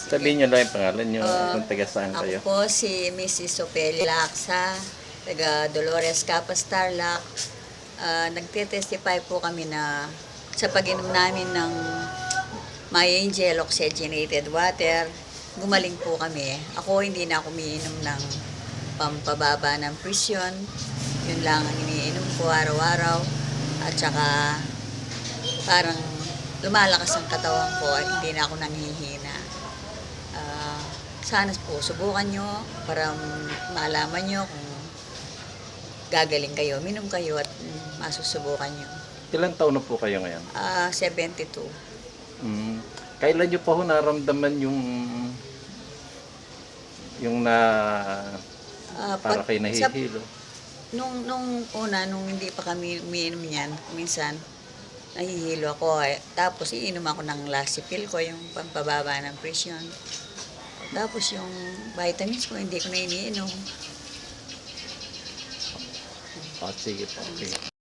Sabihin niyo lang yung pangalan niyo, kung taga saan Ako kayo. po si Mrs. Opelia Laksa, taga Dolores Capas Tarlac. Nagte-testify po kami na sa pag-inom namin ng My Angel Oxygenated Water, gumaling po kami. Ako hindi na ako umiinom ng pampababa ng presyon. Yun lang ang iniinom ko araw-araw. At saka parang lumalakas ang katawan ko at hindi na ako nanghihina. Sana po subukan nyo para malaman nyo kung gagaling kayo. Minom kayo at masusubukan nyo. Ilang taon na po kayo ngayon? 72. Kailan niyo pa ho naramdaman yung na para kayo nahihilo? Nung una, nung hindi pa kami umiinom yan, minsan nahihilo ako. Tapos iinom ako ng Lasipil ko, yung pampababa ng presyon. Tapos yung vitamins ko, hindi ko na iniinom. Sige po. Okay.